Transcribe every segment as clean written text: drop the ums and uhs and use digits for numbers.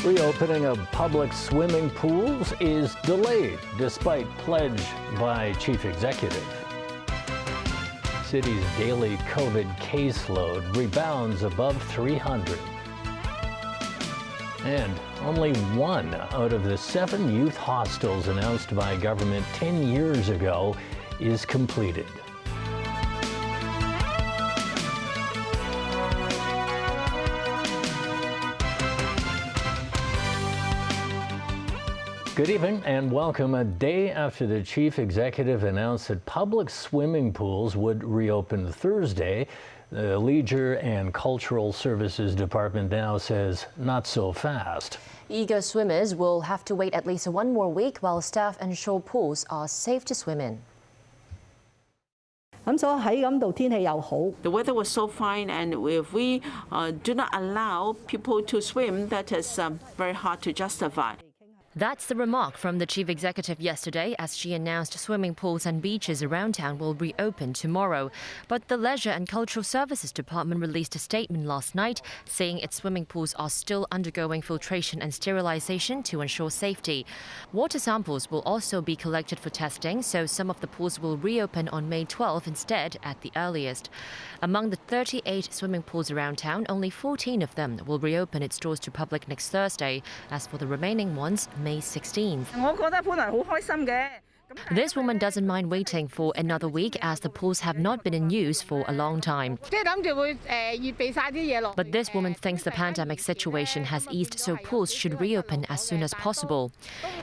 Reopening of public swimming pools is delayed despite pledge by Chief Executive. City's daily COVID caseload rebounds above 300. And only 1 out of the 7 youth hostels announced by government 10 years ago is completed. Good evening and welcome. A day after the chief executive announced that public swimming pools would reopen Thursday, the Leisure and Cultural Services Department now says not so fast. Eager swimmers will have to wait at least 1 more week while staff ensure pools are safe to swim in. The weather was so fine, and if we do not allow people to swim, that is very hard to justify. That's the remark from the chief executive yesterday as she announced swimming pools and beaches around town will reopen tomorrow. But the Leisure and Cultural Services Department released a statement last night saying its swimming pools are still undergoing filtration and sterilization to ensure safety. Water samples will also be collected for testing, so some of the pools will reopen on May 12 instead at the earliest. Among the 38 swimming pools around town, only 14 of them will reopen its doors to public next Thursday. As for the remaining ones, May 16th. This woman doesn't mind waiting for another week as the pools have not been in use for a long time. But this woman thinks the pandemic situation has eased, so pools should reopen as soon as possible.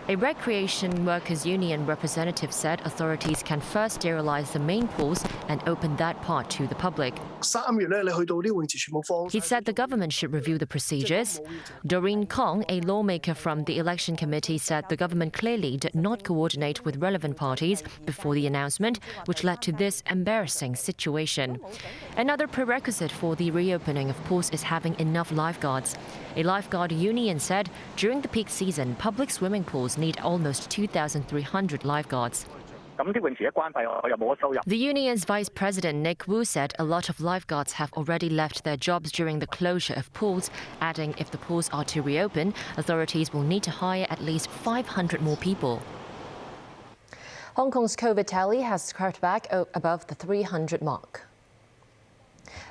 A recreation workers union representative said authorities can first sterilize the main pools and open that part to the public. He said the government should review the procedures. Doreen Kong, a lawmaker from the election committee, said the government clearly did not coordinate with relevant parties before the announcement, which led to this embarrassing situation. Another prerequisite for the reopening of pools is having enough lifeguards. A lifeguard union said during the peak season, public swimming pools need almost 2,300 lifeguards. The union's vice president Nick Wu said a lot of lifeguards have already left their jobs during the closure of pools, adding if the pools are to reopen, authorities will need to hire at least 500 more people. Hong Kong's COVID tally has crept back above the 300 mark.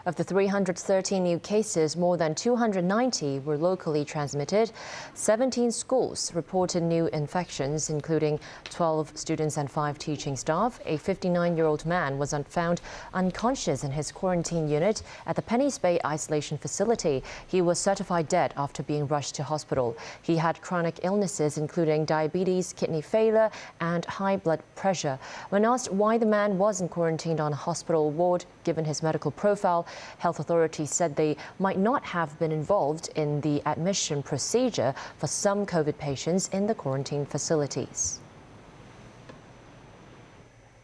Of the 313 new cases, more than 290 were locally transmitted. 17 schools reported new infections, including 12 students and 5 teaching staff. A 59-year-old man was found unconscious in his quarantine unit at the Penny's Bay Isolation Facility. He was certified dead after being rushed to hospital. He had chronic illnesses, including diabetes, kidney failure, and high blood pressure. When asked why the man wasn't quarantined on a hospital ward, given his medical profile, health authorities said they might not have been involved in the admission procedure for some COVID patients in the quarantine facilities.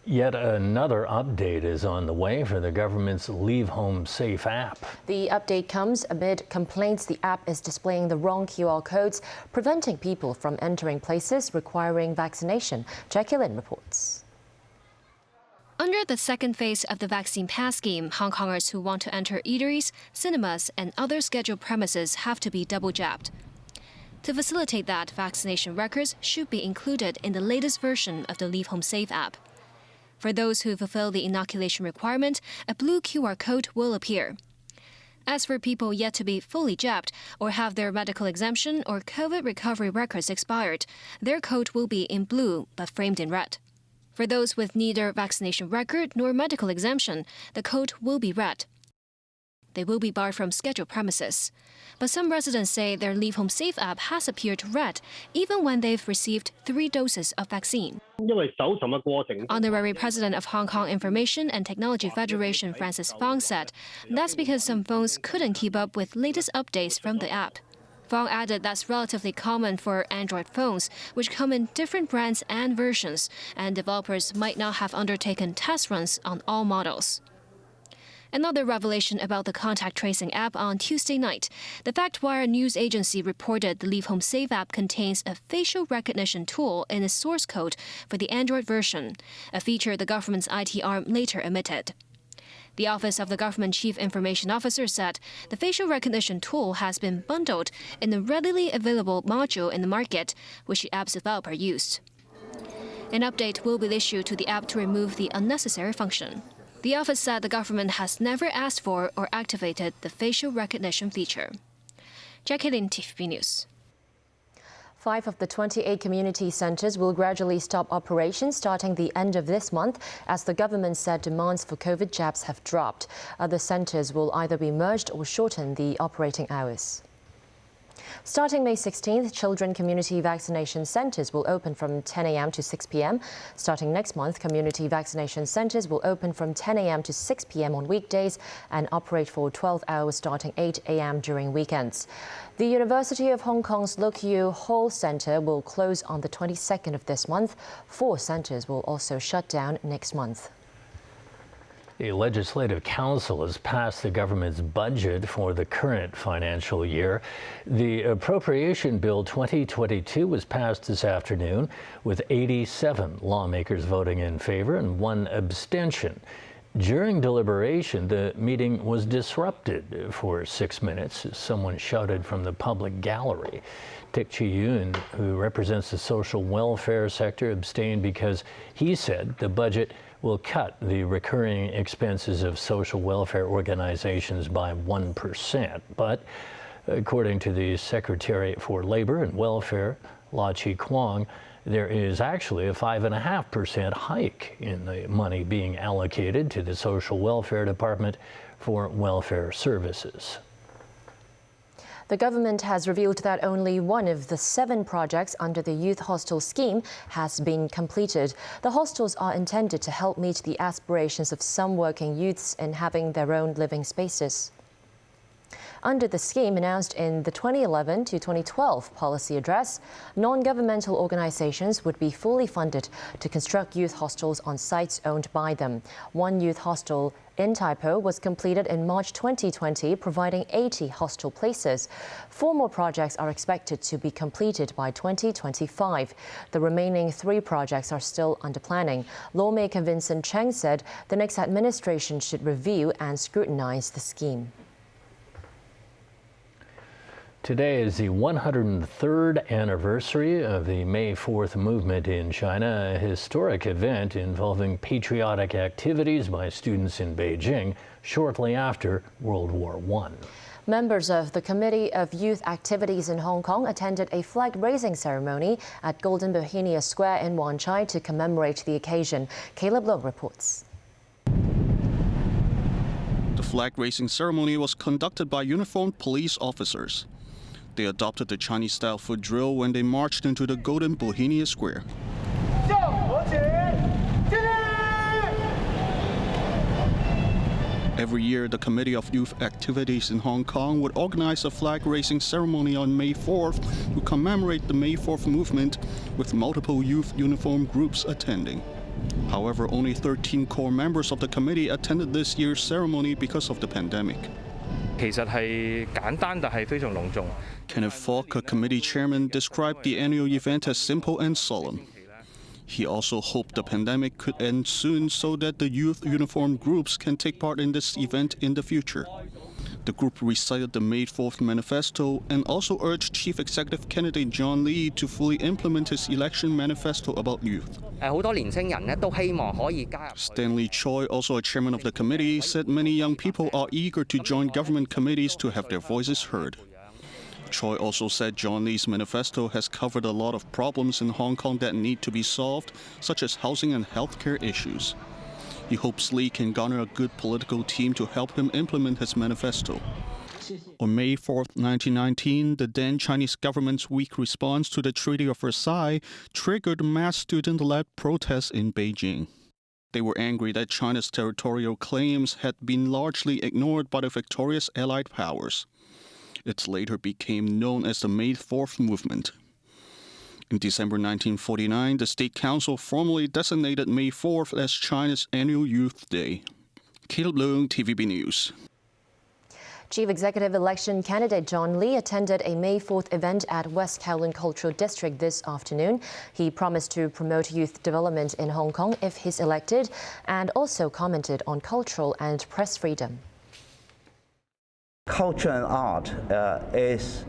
Yet another update is on the way for the government's Leave Home Safe app. The update comes amid complaints the app is displaying the wrong QR codes, preventing people from entering places requiring vaccination. Jackie Lin reports. Under the second phase of the vaccine pass scheme, Hong Kongers who want to enter eateries, cinemas, and other scheduled premises have to be double jabbed. To facilitate that, vaccination records should be included in the latest version of the Leave Home Safe app. For those who fulfill the inoculation requirement, a blue QR code will appear. As for people yet to be fully jabbed or have their medical exemption or COVID recovery records expired, their code will be in blue but framed in red. For those with neither vaccination record nor medical exemption, the code will be red. They will be barred from scheduled premises. But some residents say their Leave Home Safe app has appeared red even when they've received 3 doses of vaccine. Honorary President of Hong Kong Information and Technology Federation Francis Fang said that's because some phones couldn't keep up with latest updates from the app. Fang added that's relatively common for Android phones, which come in different brands and versions, and developers might not have undertaken test runs on all models. Another revelation about the contact tracing app on Tuesday night. The FactWire news agency reported the Leave Home Safe app contains a facial recognition tool in its source code for the Android version, a feature the government's IT arm later omitted. The Office of the Government Chief Information Officer said the facial recognition tool has been bundled in a readily available module in the market, which the app's developer used. An update will be issued to the app to remove the unnecessary function. The office said the government has never asked for or activated the facial recognition feature. Jackie Lin, TVB News. 5 of the 28 community centres will gradually stop operations starting the end of this month, as the government said demands for COVID jabs have dropped. Other centres will either be merged or shorten the operating hours. Starting May 16th, children community vaccination centres will open from 10 a.m. to 6 p.m. Starting next month, community vaccination centres will open from 10 a.m. to 6 p.m. on weekdays and operate for 12 hours starting 8 a.m. during weekends. The University of Hong Kong's Look Yew Hall Centre will close on the 22nd of this month. 4 centres will also shut down next month. The Legislative Council has passed the government's budget for the current financial year. The Appropriation Bill 2022 was passed this afternoon, with 87 lawmakers voting in favor and 1 abstention. During deliberation, the meeting was disrupted for 6 minutes as someone shouted from the public gallery. Dick Chi-Yun, who represents the social welfare sector, abstained because he said the budget will cut the recurring expenses of social welfare organizations by 1%. But according to the Secretary for Labor and Welfare, La Chi-Kwong, there is actually a 5.5% hike in the money being allocated to the Social Welfare Department for welfare services. The government has revealed that only 1 of the 7 projects under the Youth Hostel scheme has been completed. The hostels are intended to help meet the aspirations of some working youths in having their own living spaces. Under the scheme announced in the 2011 to 2012 policy address, non-governmental organizations would be fully funded to construct youth hostels on sites owned by them. 1 youth hostel in Tai Po was completed in March 2020, providing 80 hostel places. 4 more projects are expected to be completed by 2025. The remaining 3 projects are still under planning. Lawmaker Vincent Cheng said the next administration should review and scrutinize the scheme. Today is the 103rd anniversary of the May 4th movement in China, a historic event involving patriotic activities by students in Beijing shortly after World War I. Members of the Committee of Youth Activities in Hong Kong attended a flag-raising ceremony at Golden Bohemia Square in Wan Chai to commemorate the occasion. Caleb Low reports. The flag-raising ceremony was conducted by uniformed police officers. They adopted the Chinese-style foot drill when they marched into the Golden Bohemia Square. Every year, the Committee of Youth Activities in Hong Kong would organize a flag-raising ceremony on May 4th to commemorate the May 4th movement, with multiple youth uniform groups attending. However, only 13 core members of the committee attended this year's ceremony because of the pandemic. Kenneth Falk, a committee chairman, described the annual event as simple and solemn. He also hoped the pandemic could end soon so that the youth uniform groups can take part in this event in the future. The group recited the May 4th manifesto and also urged Chief Executive candidate John Lee to fully implement his election manifesto about youth. Stanley Choi, also a chairman of the committee, said many young people are eager to join government committees to have their voices heard. Choi also said John Lee's manifesto has covered a lot of problems in Hong Kong that need to be solved, such as housing and healthcare issues. He hopes Lee can garner a good political team to help him implement his manifesto. On May 4, 1919, the then Chinese government's weak response to the Treaty of Versailles triggered mass student-led protests in Beijing. They were angry that China's territorial claims had been largely ignored by the victorious Allied powers. It later became known as the May 4th movement. In December 1949, the State Council formally designated May 4th as China's annual Youth Day. Caleb Leung, TVB News. Chief Executive Election candidate John Lee attended a May 4th event at West Kowloon Cultural District this afternoon. He promised to promote youth development in Hong Kong if he's elected, and also commented on cultural and press freedom. Culture and art is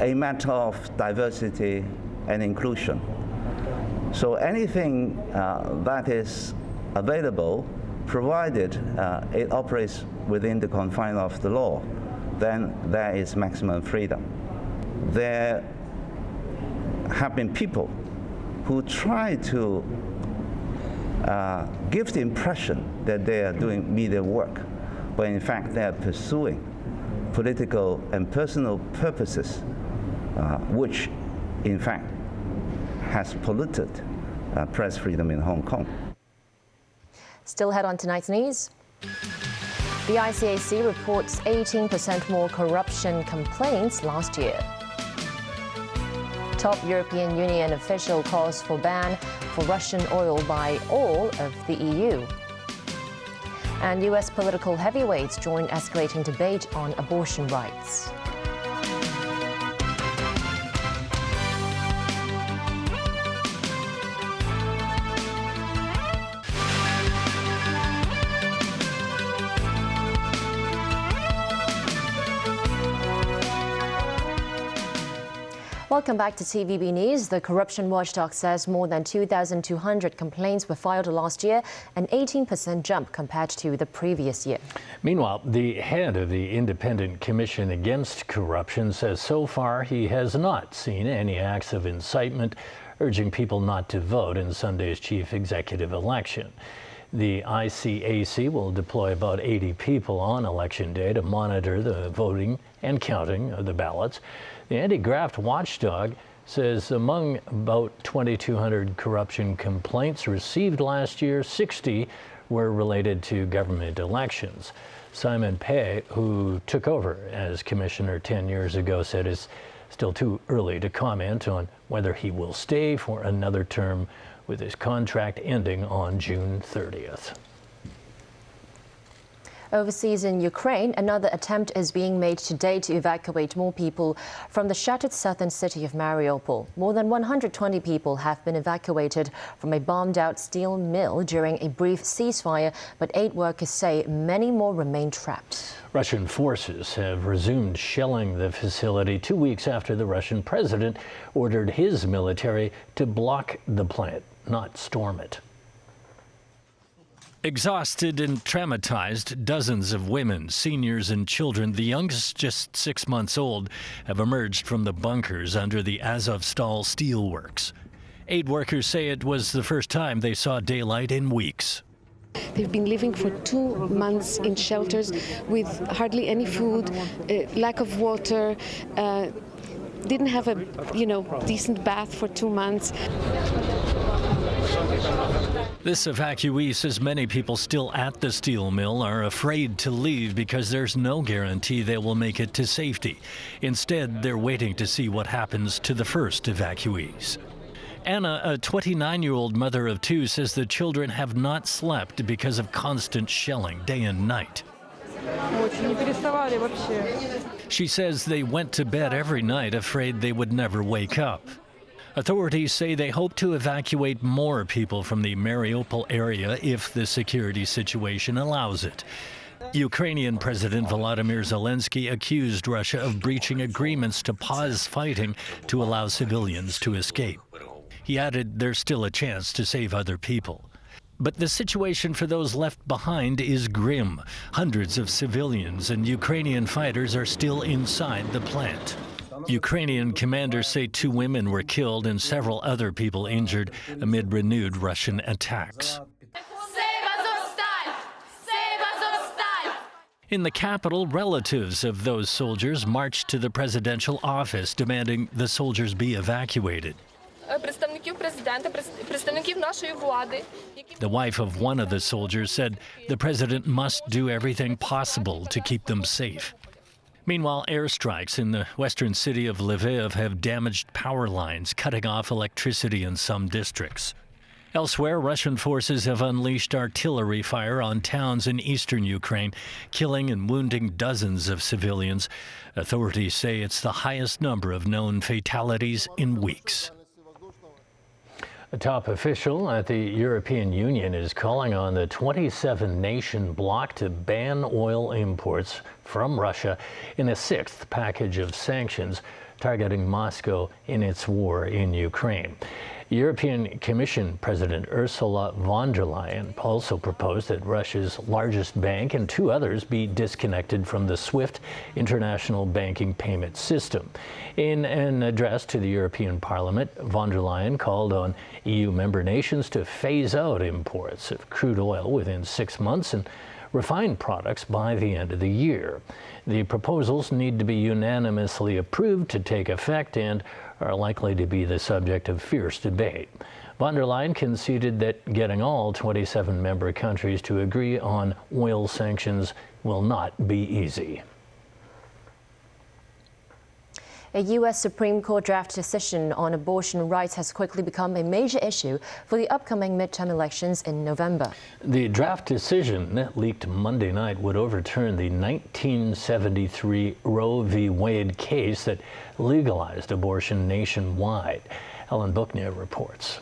a matter of diversity and inclusion. So anything that is available, provided it operates within the confines of the law, then there is maximum freedom. There have been people who try to give the impression that they are doing media work, but in fact they are pursuing political and personal purposes, which in fact has polluted press freedom in Hong Kong. Still ahead on tonight's news. The ICAC reports 18% more corruption complaints last year. Top European Union official calls for ban for Russian oil by all of the EU. And US political heavyweights join escalating debate on abortion rights. Welcome back to TVB News. The corruption watchdog says more than 2,200 complaints were filed last year, an 18% jump compared to the previous year. Meanwhile, the head of the Independent Commission Against Corruption says so far he has not seen any acts of incitement urging people not to vote in Sunday's chief executive election. The ICAC will deploy about 80 people on Election Day to monitor the voting and counting of the ballots. The anti-graft watchdog says among about 2,200 corruption complaints received last year, 60 were related to government elections. Simon Pei, who took over as commissioner 10 years ago, said it's still too early to comment on whether he will stay for another term, with his contract ending on June 30th. Overseas in Ukraine, another attempt is being made today to evacuate more people from the shattered southern city of Mariupol. More than 120 people have been evacuated from a bombed-out steel mill during a brief ceasefire, but 8 workers say many more remain trapped. Russian forces have resumed shelling the facility 2 weeks after the Russian president ordered his military to block the plant, not storm it. Exhausted and traumatized, dozens of women, seniors and children, the youngest just 6 months old, have emerged from the bunkers under the Azovstal steelworks. Aid workers say it was the first time they saw daylight in weeks. They've been living for 2 months in shelters with hardly any food, lack of water, didn't have a decent bath for 2 months. This evacuee says many people still at the steel mill are afraid to leave because there's no guarantee they will make it to safety. Instead, they're waiting to see what happens to the first evacuees. Anna, a 29-year-old mother of 2, says the children have not slept because of constant shelling day and night. She says they went to bed every night afraid they would never wake up. Authorities say they hope to evacuate more people from the Mariupol area if the security situation allows it. Ukrainian President Volodymyr Zelensky accused Russia of breaching agreements to pause fighting to allow civilians to escape. He added there's still a chance to save other people. But the situation for those left behind is grim. Hundreds of civilians and Ukrainian fighters are still inside the plant. Ukrainian commanders say 2 women were killed and several other people injured amid renewed Russian attacks. In the capital, relatives of those soldiers marched to the presidential office demanding the soldiers be evacuated. The wife of one of the soldiers said the president must do everything possible to keep them safe. Meanwhile, airstrikes in the western city of Lviv have damaged power lines, cutting off electricity in some districts. Elsewhere, Russian forces have unleashed artillery fire on towns in eastern Ukraine, killing and wounding dozens of civilians. Authorities say it's the highest number of known fatalities in weeks. A top official at the European Union is calling on the 27-nation bloc to ban oil imports from Russia in a sixth package of sanctions targeting Moscow in its war in Ukraine. European Commission President Ursula von der Leyen also proposed that Russia's largest bank and two others be disconnected from the SWIFT international banking payment system. In an address to the European Parliament, von der Leyen called on EU member nations to phase out imports of crude oil within 6 months and refined products by the end of the year. The proposals need to be unanimously approved to take effect and are likely to be the subject of fierce debate. Von der Leyen conceded that getting all 27 member countries to agree on oil sanctions will not be easy. A U.S. Supreme Court draft decision on abortion rights has quickly become a major issue for the upcoming midterm elections in November. The draft decision, leaked Monday night, would overturn the 1973 Roe v. Wade case that legalized abortion nationwide. Ellen Booknia reports.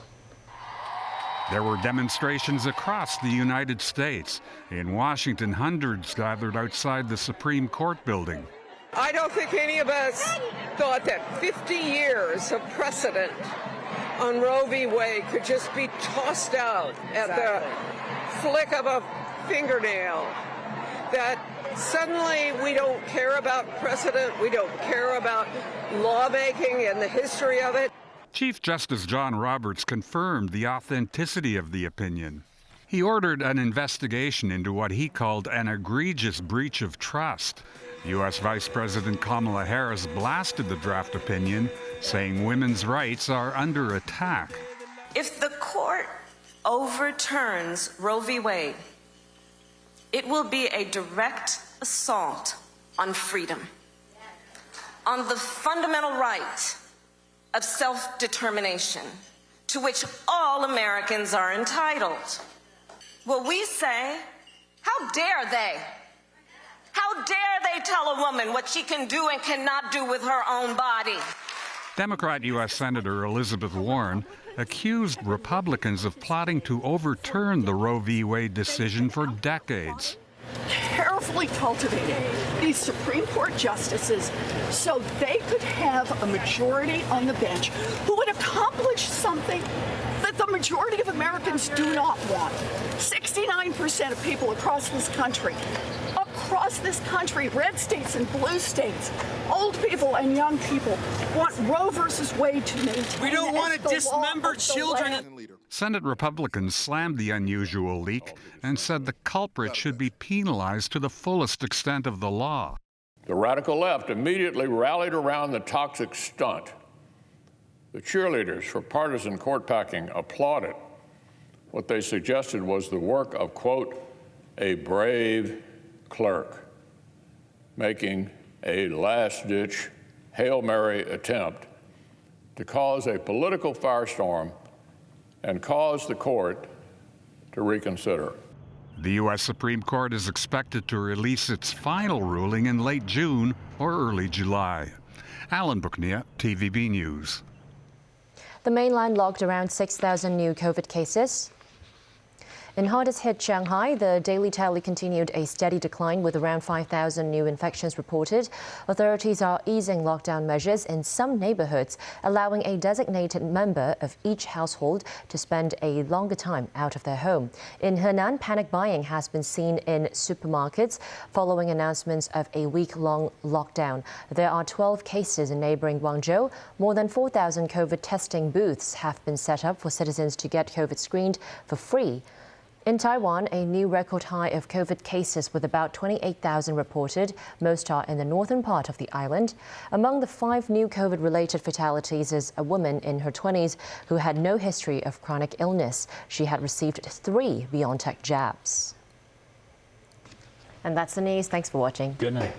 There were demonstrations across the United States. In Washington, hundreds gathered outside the Supreme Court building. I don't think any of us thought that 50 years of precedent on Roe v. Wade could just be tossed out at the flick of a fingernail. That suddenly we don't care about precedent, we don't care about lawmaking and the history of it. Chief Justice John Roberts confirmed the authenticity of the opinion. He ordered an investigation into what he called an egregious breach of trust. U.S. Vice President Kamala Harris blasted the draft opinion, saying women's rights are under attack. If the court overturns Roe v. Wade, it will be a direct assault on freedom, on the fundamental right of self-determination to which all Americans are entitled. Well, we say, how dare they? How dare they tell a woman what she can do and cannot do with her own body? Democrat U.S. Senator Elizabeth Warren accused Republicans of plotting to overturn the Roe v. Wade decision for decades. Carefully cultivating these Supreme Court justices so they could have a majority on the bench who would accomplish something that the majority of Americans do not want. 69% of people across this country, red states and blue states, old people and young people, want Roe versus Wade to maintain. We don't want to dismember children. Senate Republicans slammed the unusual leak and said the culprit should be penalized to the fullest extent of the law. The radical left immediately rallied around the toxic stunt. The cheerleaders for partisan court packing applauded. What they suggested was the work of, quote, a brave clerk, making a last-ditch Hail Mary attempt to cause a political firestorm and cause the court to reconsider. The U.S. Supreme Court is expected to release its final ruling in late June or early July. Alan Booknia, TVB News. The mainland logged around 6,000 new COVID cases. In hardest-hit Shanghai, the daily tally continued a steady decline with around 5,000 new infections reported. Authorities are easing lockdown measures in some neighborhoods, allowing a designated member of each household to spend a longer time out of their home. In Henan, panic buying has been seen in supermarkets following announcements of a week-long lockdown. There are 12 cases in neighboring Guangzhou. More than 4,000 COVID testing booths have been set up for citizens to get COVID screened for free. In Taiwan, a new record high of COVID cases with about 28,000 reported. Most are in the northern part of the island. Among the 5 new COVID-related fatalities is a woman in her 20s who had no history of chronic illness. She had received 3 BioNTech jabs. And that's the news. Thanks for watching. Good night.